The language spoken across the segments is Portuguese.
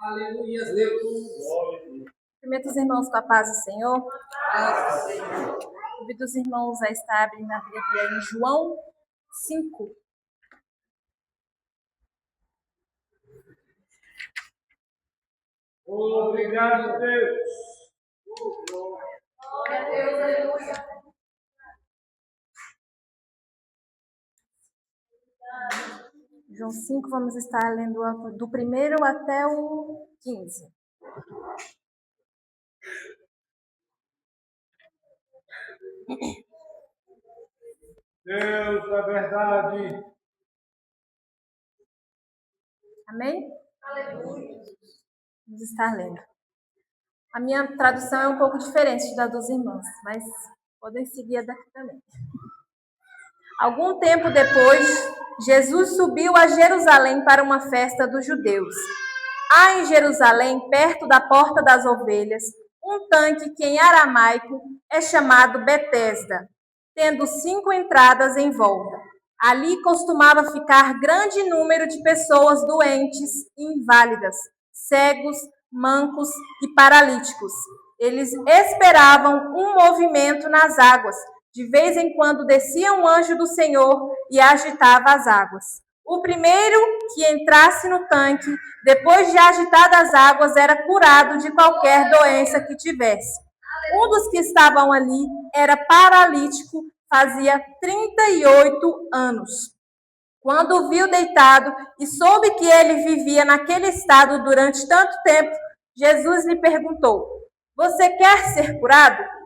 Aleluia, Deus. Cumprimento os irmãos com a paz do Senhor. Paz do Senhor. Convido os irmãos a estar abrindo a Bíblia em João 5. Obrigado, Deus. Glória a Deus, aleluia. João 5, vamos estar lendo do 1º até o 15. Deus da verdade. Amém? Aleluia. Vamos estar lendo. A minha tradução é um pouco diferente da dos irmãos, mas podem seguir a daqui também. Algum tempo depois, Jesus subiu a Jerusalém para uma festa dos judeus. Há em Jerusalém, perto da Porta das Ovelhas, um tanque que em aramaico é chamado Betesda, tendo 5 entradas em volta. Ali costumava ficar grande número de pessoas doentes e inválidas, cegos, mancos e paralíticos. Eles esperavam um movimento nas águas. De vez em quando descia um anjo do Senhor e agitava as águas. O primeiro que entrasse no tanque, depois de agitadas as águas, era curado de qualquer doença que tivesse. Um dos que estavam ali era paralítico, fazia 38 anos. Quando o viu deitado e soube que ele vivia naquele estado durante tanto tempo, Jesus lhe perguntou: "Você quer ser curado?"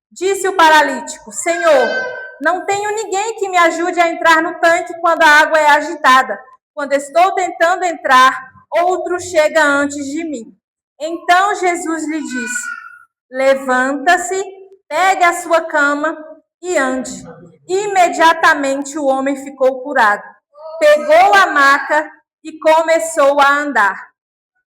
Disse o paralítico: "Senhor, não tenho ninguém que me ajude a entrar no tanque quando a água é agitada. Quando estou tentando entrar, outro chega antes de mim." Então Jesus lhe disse: "Levanta-se, pegue a sua cama e ande." Imediatamente o homem ficou curado. Pegou a maca e começou a andar.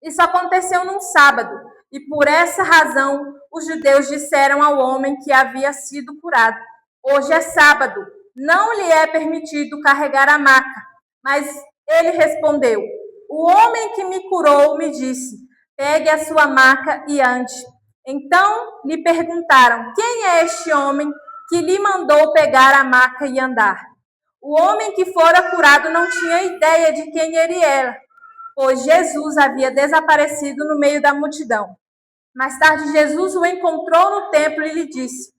Isso aconteceu num sábado, e por essa razão os judeus disseram ao homem que havia sido curado: "Hoje é sábado, não lhe é permitido carregar a maca." Mas ele respondeu: "O homem que me curou me disse: pegue a sua maca e ande." Então lhe perguntaram: "Quem é este homem que lhe mandou pegar a maca e andar?" O homem que fora curado não tinha ideia de quem ele era, pois Jesus havia desaparecido no meio da multidão. Mais tarde, Jesus o encontrou no templo e lhe disse: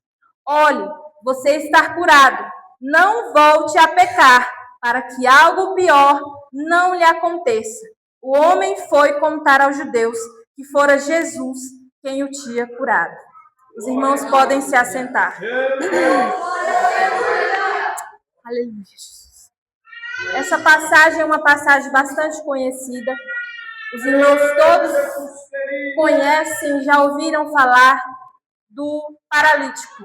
"Olhe, você está curado. Não volte a pecar, para que algo pior não lhe aconteça." O homem foi contar aos judeus que fora Jesus quem o tinha curado. Os irmãos podem se assentar. Aleluia. Essa passagem é uma passagem bastante conhecida. Os irmãos todos conhecem, já ouviram falar do paralítico,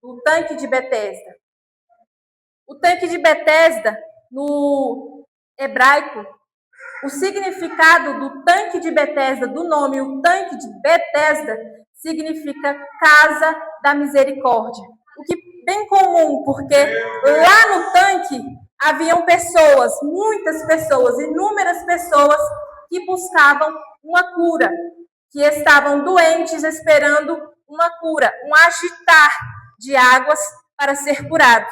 do tanque de Betesda. O tanque de Betesda, no hebraico, o significado do tanque de Betesda, do nome, o tanque de Betesda, significa casa da misericórdia. O que é bem comum, porque lá no tanque haviam pessoas, muitas pessoas, inúmeras pessoas que buscavam uma cura, que estavam doentes esperando uma cura, um agitar de águas para ser curado.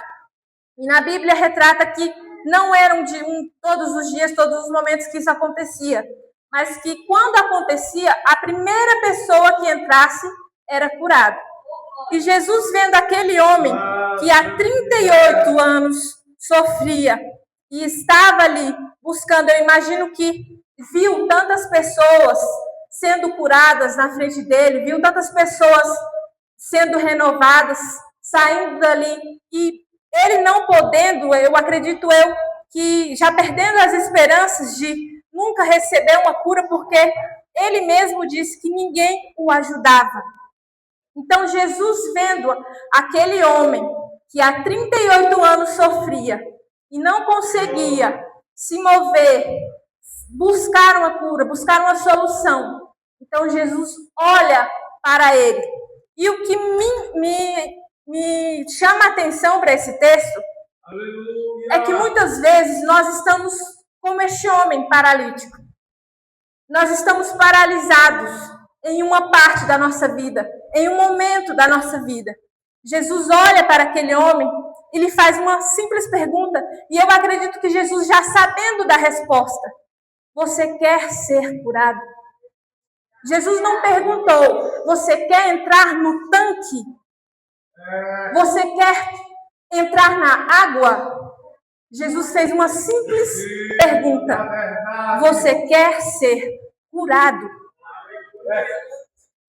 E na Bíblia retrata que não eram todos os dias, todos os momentos que isso acontecia, mas que quando acontecia, a primeira pessoa que entrasse era curada. E Jesus, vendo aquele homem que há 38 anos sofria e estava ali buscando, eu imagino que viu tantas pessoas sendo curadas na frente dele, viu tantas pessoas sendo renovadas, saindo dali, e ele não podendo, eu acredito que já perdendo as esperanças de nunca receber uma cura, porque ele mesmo disse que ninguém o ajudava. Então Jesus, vendo aquele homem que há 38 anos sofria e não conseguia se mover, buscar uma cura, buscar uma solução, então Jesus olha para ele. E o que me chama a atenção para esse texto é que muitas vezes nós estamos como este homem paralítico. Nós estamos paralisados em uma parte da nossa vida, em um momento da nossa vida. Jesus olha para aquele homem e lhe faz uma simples pergunta, e eu acredito que Jesus, já sabendo da resposta: você quer ser curado? Jesus não perguntou: você quer entrar no tanque? Você quer entrar na água? Jesus fez uma simples pergunta: você quer ser curado?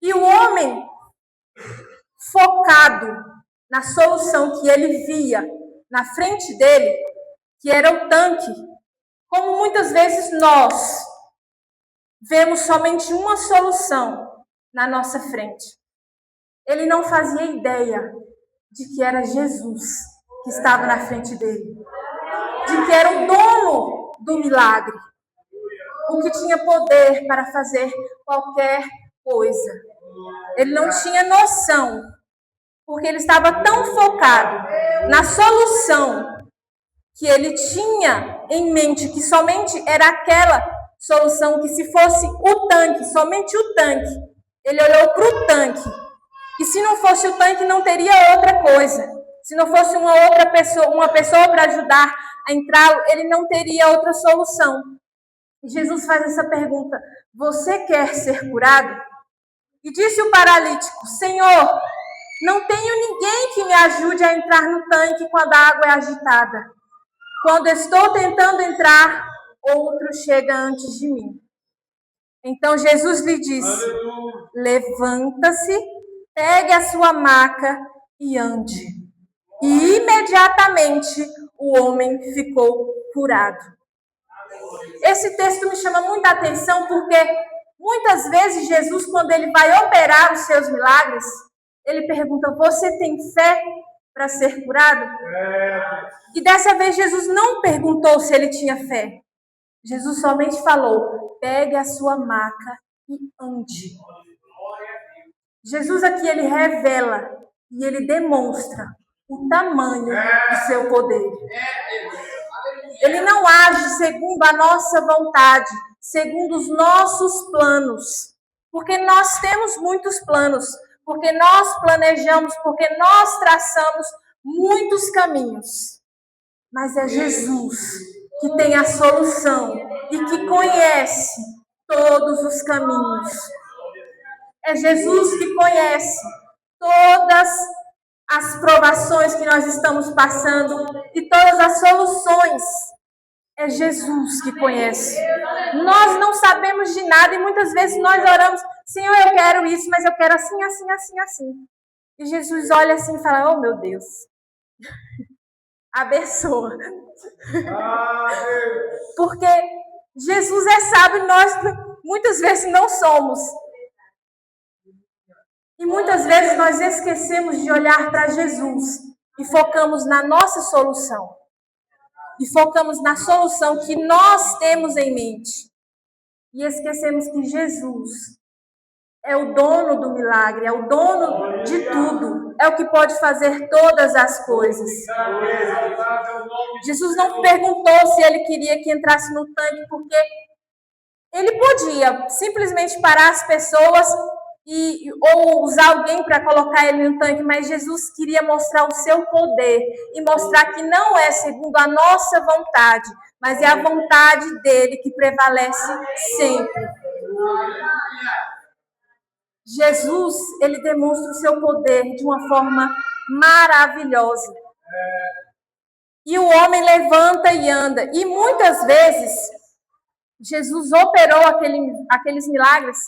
E o homem, focado na solução que ele via na frente dele, que era o tanque, como muitas vezes nós vemos somente uma solução na nossa frente. Ele não fazia ideia de que era Jesus que estava na frente dele, de que era o dono do milagre, o que tinha poder para fazer qualquer coisa. Ele não tinha noção, porque ele estava tão focado na solução que ele tinha em mente, que somente era aquela solução, que se fosse o tanque, somente o tanque. Ele olhou para o tanque, e se não fosse o tanque, não teria outra coisa. Se não fosse uma pessoa para ajudar a entrar, ele não teria outra solução. E Jesus faz essa pergunta: você quer ser curado? E disse o paralítico: Senhor, não tenho ninguém que me ajude a entrar no tanque quando a água é agitada. Quando estou tentando entrar, outro chega antes de mim. Então Jesus lhe disse: levanta-se, pegue a sua maca e ande. E imediatamente o homem ficou curado. Esse texto me chama muita atenção, porque muitas vezes Jesus, quando ele vai operar os seus milagres, ele pergunta: você tem fé para ser curado? E dessa vez Jesus não perguntou se ele tinha fé. Jesus somente falou: pegue a sua maca e ande. Jesus aqui, ele revela e ele demonstra o tamanho do seu poder. Ele não age segundo a nossa vontade, segundo os nossos planos, porque nós temos muitos planos, porque nós planejamos, porque nós traçamos muitos caminhos. Mas é Jesus que tem a solução e que conhece todos os caminhos. É Jesus que conhece todas as provações que nós estamos passando e todas as soluções. É Jesus que conhece. Nós não sabemos de nada e muitas vezes nós oramos: Senhor, eu quero isso, mas eu quero assim, assim, assim, assim. E Jesus olha assim e fala: oh, meu Deus, abençoa. Porque Jesus é sábio e nós muitas vezes não somos. E muitas vezes nós esquecemos de olhar para Jesus e focamos na nossa solução. E focamos na solução que nós temos em mente. E esquecemos que Jesus é o dono do milagre, é o dono de tudo. É o que pode fazer todas as coisas. Jesus não perguntou se ele queria que entrasse no tanque, porque ele podia simplesmente parar as pessoas ou usar alguém para colocar ele no tanque, mas Jesus queria mostrar o seu poder e mostrar que não é segundo a nossa vontade, mas é a vontade dele que prevalece sempre. Jesus, ele demonstra o seu poder de uma forma maravilhosa. E o homem levanta e anda. E muitas vezes, Jesus operou aqueles milagres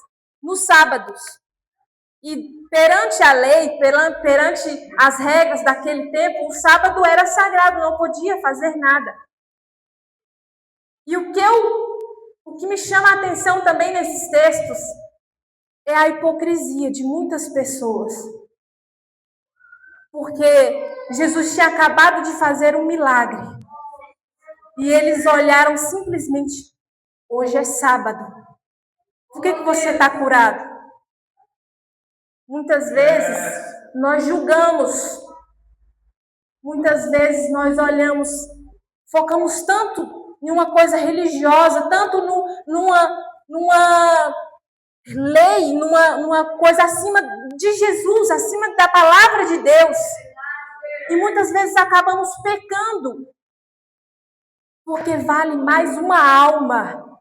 nos sábados. E perante a lei, perante as regras daquele tempo, o sábado era sagrado, não podia fazer nada. E o que me chama a atenção também nesses textos é a hipocrisia de muitas pessoas. Porque Jesus tinha acabado de fazer um milagre. E eles olharam simplesmente: hoje é sábado. Por que você está curado? Muitas vezes nós julgamos. Muitas vezes nós olhamos, focamos tanto em uma coisa religiosa, tanto numa lei, numa coisa acima de Jesus, acima da palavra de Deus. E muitas vezes acabamos pecando, porque vale mais uma alma,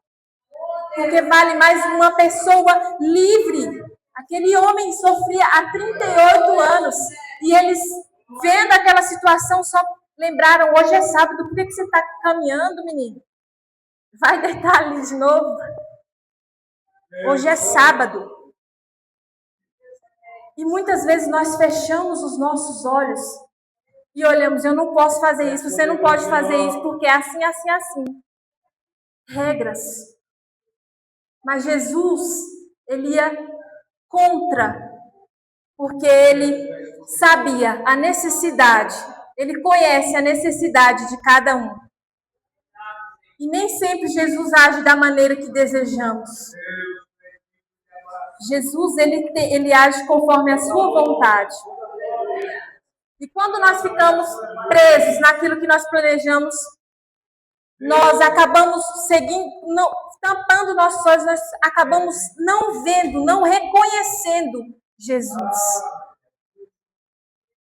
porque vale mais uma pessoa livre. Aquele homem sofria há 38 anos, e eles, vendo aquela situação, só lembraram: hoje é sábado, por que você está caminhando, menino? Vai deitar ali de novo. Hoje é sábado. E muitas vezes nós fechamos os nossos olhos e olhamos: eu não posso fazer isso, você não pode fazer isso, porque é assim, assim, assim. Regras. Mas Jesus, ele ia contra, porque ele sabia a necessidade, ele conhece a necessidade de cada um. E nem sempre Jesus age da maneira que desejamos. Jesus, ele age conforme a sua vontade. E quando nós ficamos presos naquilo que nós planejamos, nós acabamos tampando nossos olhos, nós acabamos não vendo, não reconhecendo Jesus.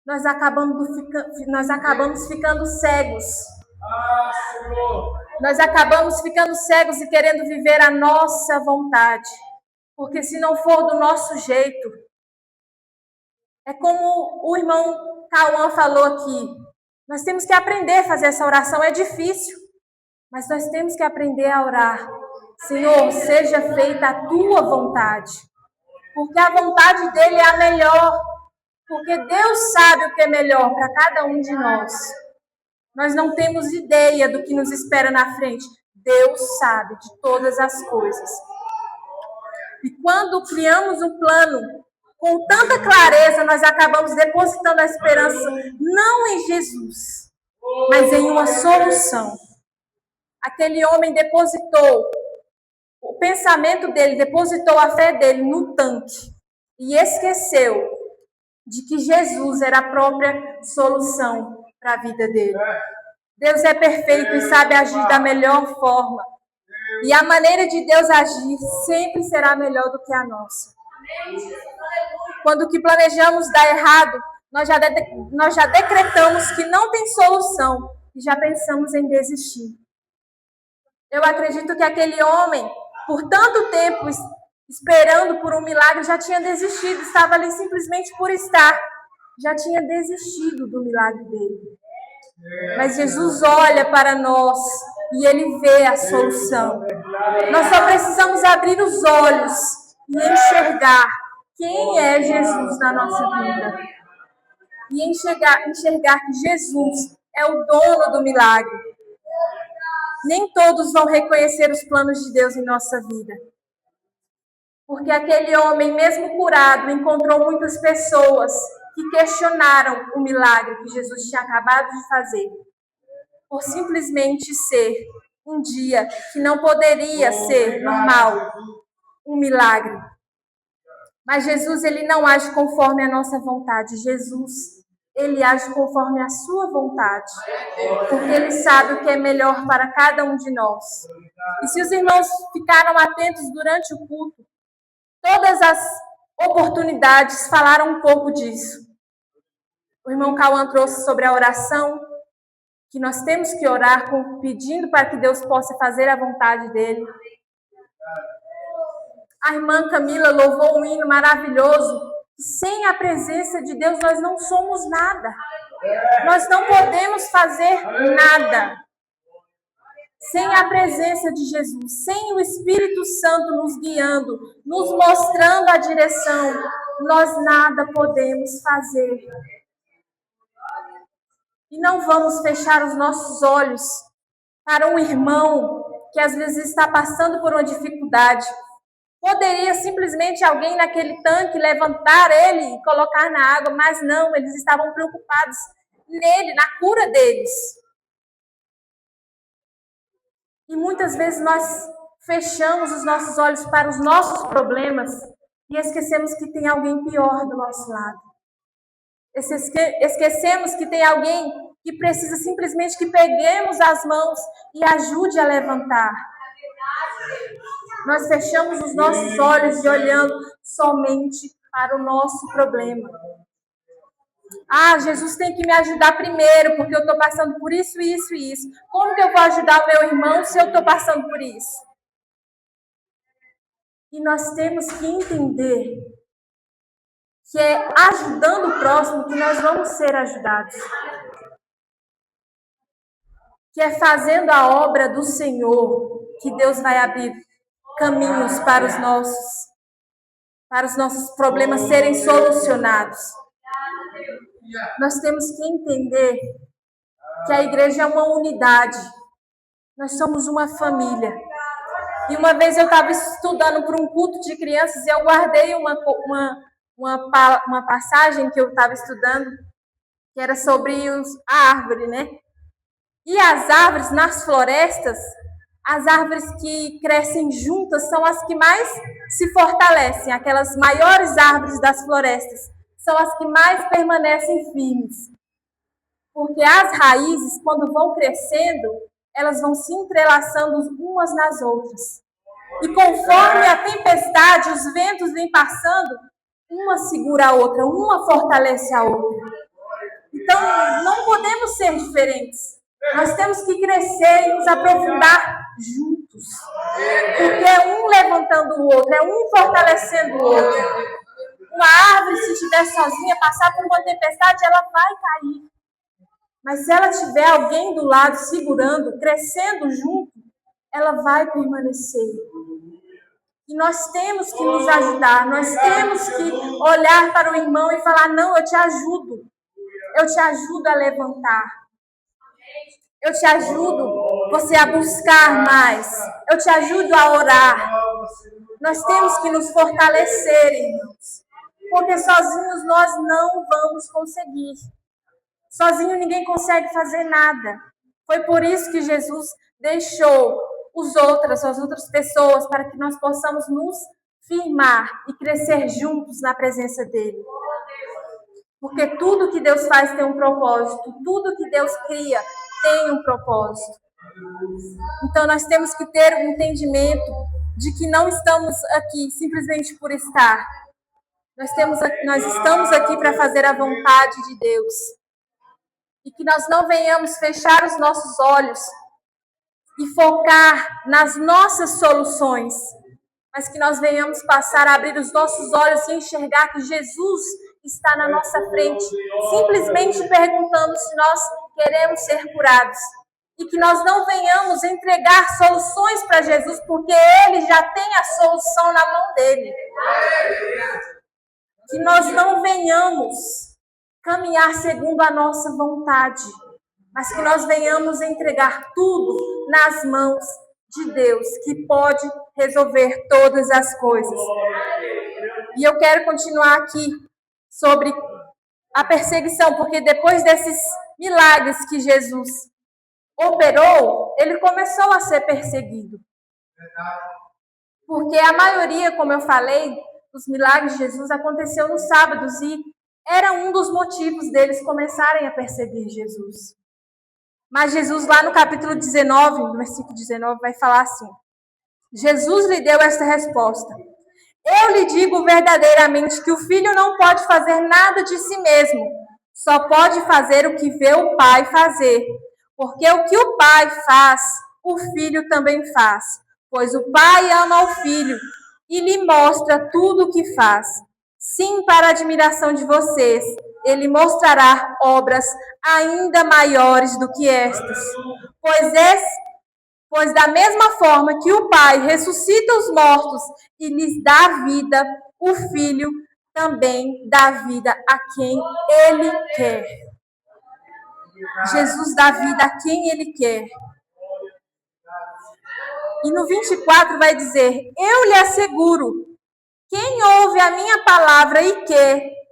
Nós acabamos ficando cegos. Nós acabamos ficando cegos e querendo viver a nossa vontade. Porque se não for do nosso jeito, é como o irmão Cauã falou aqui, nós temos que aprender a fazer essa oração. É difícil, mas nós temos que aprender a orar: Senhor, seja feita a tua vontade, porque a vontade dele é a melhor, porque Deus sabe o que é melhor para cada um de nós. Nós não temos ideia do que nos espera na frente. Deus sabe de todas as coisas. E quando criamos um plano com tanta clareza, nós acabamos depositando a esperança não em Jesus, mas em uma solução. Aquele homem depositou, o pensamento dele, depositou a fé dele no tanque e esqueceu de que Jesus era a própria solução para a vida dele. Deus é perfeito e sabe agir da melhor forma. E a maneira de Deus agir sempre será melhor do que a nossa. Quando o que planejamos dá errado, nós já decretamos que não tem solução e já pensamos em desistir. Eu acredito que aquele homem, por tanto tempo esperando por um milagre, já tinha desistido, estava ali simplesmente por estar. Já tinha desistido do milagre dele. Mas Jesus olha para nós e ele vê a solução. Nós só precisamos abrir os olhos e enxergar quem é Jesus na nossa vida. E enxergar que Jesus é o dono do milagre. Nem todos vão reconhecer os planos de Deus em nossa vida. Porque aquele homem, mesmo curado, encontrou muitas pessoas que questionaram o milagre que Jesus tinha acabado de fazer, por simplesmente ser um dia que não poderia ser normal, um milagre. Mas Jesus, ele não age conforme a nossa vontade. Jesus, ele age conforme a sua vontade, porque ele sabe o que é melhor para cada um de nós. E se os irmãos ficaram atentos durante o culto, todas as oportunidades falaram um pouco disso. O irmão Cauã trouxe sobre a oração, que nós temos que orar pedindo para que Deus possa fazer a vontade dele. A irmã Camila louvou um hino maravilhoso. Sem a presença de Deus, nós não somos nada. Nós não podemos fazer nada. Sem a presença de Jesus, sem o Espírito Santo nos guiando, nos mostrando a direção, nós nada podemos fazer. E não vamos fechar os nossos olhos para um irmão que às vezes está passando por uma dificuldade. Poderia simplesmente alguém naquele tanque levantar ele e colocar na água, mas não, eles estavam preocupados nele, na cura deles. E muitas vezes nós fechamos os nossos olhos para os nossos problemas e esquecemos que tem alguém pior do nosso lado. Esquecemos que tem alguém que precisa simplesmente que peguemos as mãos e ajude a levantar. Nós fechamos os nossos olhos e olhando somente para o nosso problema. Ah, Jesus tem que me ajudar primeiro, porque eu estou passando por isso, isso e isso. Como que eu vou ajudar o meu irmão se eu estou passando por isso? E nós temos que entender que é ajudando o próximo que nós vamos ser ajudados. Que é fazendo a obra do Senhor que Deus vai abrir caminhos para os nossos problemas serem solucionados. Nós temos que entender que a igreja é uma unidade. Nós somos uma família. E uma vez eu estava estudando para um culto de crianças e eu guardei uma passagem que eu estava estudando, que era sobre a árvore, né? E as árvores nas florestas, as árvores que crescem juntas são as que mais se fortalecem. Aquelas maiores árvores das florestas são as que mais permanecem firmes. Porque as raízes, quando vão crescendo, elas vão se entrelaçando umas nas outras. E conforme a tempestade, os ventos vêm passando, uma segura a outra, uma fortalece a outra. Então, não podemos ser diferentes. Nós temos que crescer e nos aprofundar juntos. Porque é um levantando o outro, é um fortalecendo o outro. Uma árvore, se estiver sozinha, passar por uma tempestade, ela vai cair. Mas se ela tiver alguém do lado segurando, crescendo junto, ela vai permanecer. E nós temos que nos ajudar, nós temos que olhar para o irmão e falar, não, eu te ajudo a levantar. Eu te ajudo você a buscar mais. Eu te ajudo a orar. Nós temos que nos fortalecer, irmãos. Porque sozinhos nós não vamos conseguir. Sozinho ninguém consegue fazer nada. Foi por isso que Jesus deixou as outras pessoas, para que nós possamos nos firmar e crescer juntos na presença dele. Porque tudo que Deus faz tem um propósito. Tudo que Deus cria tem um propósito. Então nós temos que ter um entendimento de que não estamos aqui simplesmente por estar. Nós estamos aqui para fazer a vontade de Deus. E que nós não venhamos fechar os nossos olhos e focar nas nossas soluções, mas que nós venhamos passar a abrir os nossos olhos e enxergar que Jesus está na nossa frente, simplesmente perguntando se nós queremos ser curados. E que nós não venhamos entregar soluções para Jesus, porque Ele já tem a solução na mão dele. Que nós não venhamos caminhar segundo a nossa vontade, mas que nós venhamos entregar tudo nas mãos de Deus, que pode resolver todas as coisas. E eu quero continuar aqui sobre a perseguição, porque depois desses milagres que Jesus operou, ele começou a ser perseguido. Porque a maioria, como eu falei, dos milagres de Jesus aconteceu nos sábados e era um dos motivos deles começarem a perseguir Jesus. Mas Jesus, lá no capítulo 19, no versículo 19, vai falar assim: Jesus lhe deu esta resposta: eu lhe digo verdadeiramente que o filho não pode fazer nada de si mesmo, só pode fazer o que vê o pai fazer. Porque o que o pai faz, o filho também faz. Pois o pai ama o filho e lhe mostra tudo o que faz. Sim, para a admiração de vocês, ele mostrará obras ainda maiores do que estas. Pois da mesma forma que o Pai ressuscita os mortos e lhes dá vida, o Filho também dá vida a quem Ele quer. Jesus dá vida a quem Ele quer. E no 24 vai dizer: eu lhe asseguro, quem ouve a minha palavra e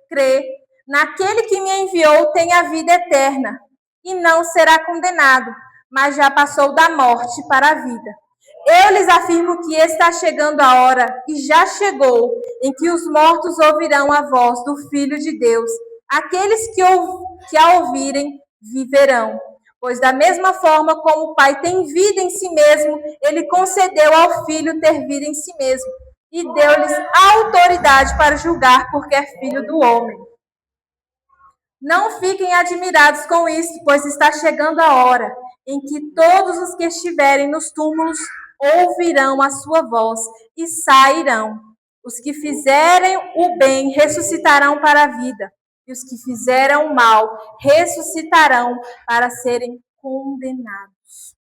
crê naquele que me enviou tem a vida eterna e não será condenado, mas já passou da morte para a vida. Eu lhes afirmo que está chegando a hora, e já chegou, em que os mortos ouvirão a voz do Filho de Deus. Aqueles que a ouvirem viverão. Pois da mesma forma como o Pai tem vida em si mesmo, ele concedeu ao Filho ter vida em si mesmo e deu-lhes autoridade para julgar, porque é filho do homem. Não fiquem admirados com isso, pois está chegando a hora em que todos os que estiverem nos túmulos ouvirão a sua voz e sairão. Os que fizerem o bem ressuscitarão para a vida, e os que fizeram o mal ressuscitarão para serem condenados.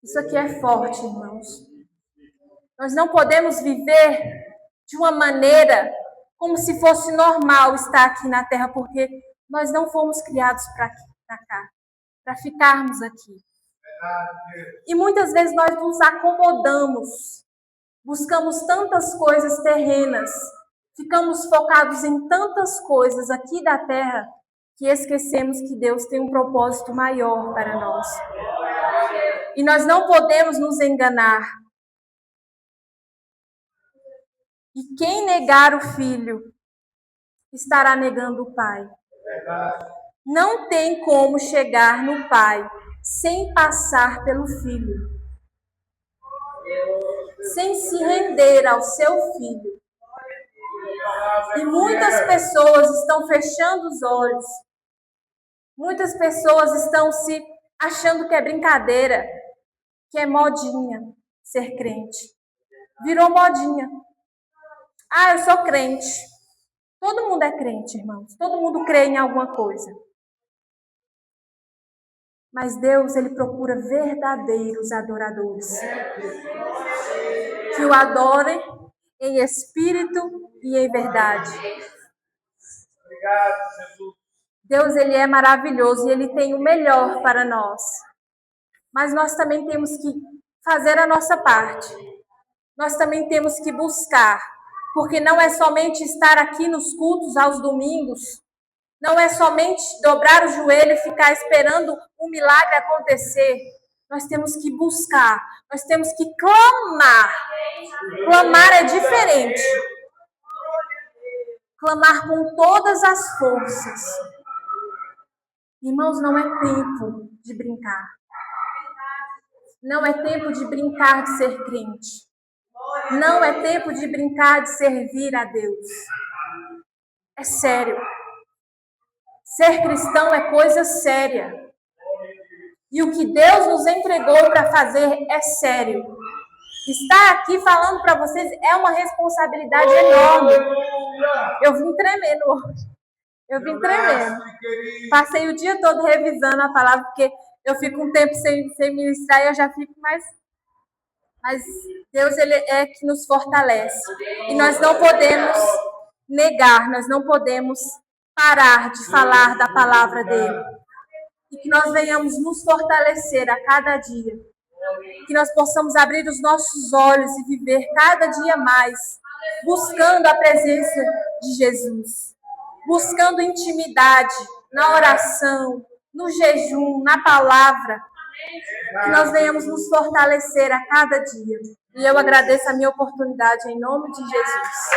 Isso aqui é forte, irmãos. Nós não podemos viver de uma maneira como se fosse normal estar aqui na Terra, porque nós não fomos criados para cá, para ficarmos aqui. E muitas vezes nós nos acomodamos, buscamos tantas coisas terrenas, ficamos focados em tantas coisas aqui da Terra, que esquecemos que Deus tem um propósito maior para nós. E nós não podemos nos enganar. E quem negar o Filho, estará negando o Pai. Não tem como chegar no Pai sem passar pelo Filho. Sem se render ao seu Filho. E muitas pessoas estão fechando os olhos. Muitas pessoas estão se achando que é brincadeira, que é modinha ser crente. Virou modinha. Ah, eu sou crente. Todo mundo é crente, irmãos. Todo mundo crê em alguma coisa. Mas Deus, ele procura verdadeiros adoradores. Que o adorem em espírito e em verdade. Obrigado, Jesus. Deus, ele é maravilhoso e ele tem o melhor para nós. Mas nós também temos que fazer a nossa parte. Nós também temos que buscar. Porque não é somente estar aqui nos cultos aos domingos, não é somente dobrar o joelho e ficar esperando um milagre acontecer. Nós temos que buscar, nós temos que clamar. Clamar é diferente. Clamar com todas as forças. Irmãos, não é tempo de brincar. Não é tempo de brincar de ser crente. Não é tempo de brincar de servir a Deus. É sério. Ser cristão é coisa séria. E o que Deus nos entregou para fazer é sério. Estar aqui falando para vocês é uma responsabilidade enorme. Eu vim tremendo hoje. Eu vim tremendo. Passei o dia todo revisando a palavra, porque eu fico um tempo sem ministrar e eu já fico mais... Mas Deus, ele é que nos fortalece. E nós não podemos negar, nós não podemos parar de falar da palavra dele. E que nós venhamos nos fortalecer a cada dia. Que nós possamos abrir os nossos olhos e viver cada dia mais, buscando a presença de Jesus. Buscando intimidade na oração, no jejum, na palavra. Que nós venhamos nos fortalecer a cada dia. E eu agradeço a minha oportunidade em nome de Jesus.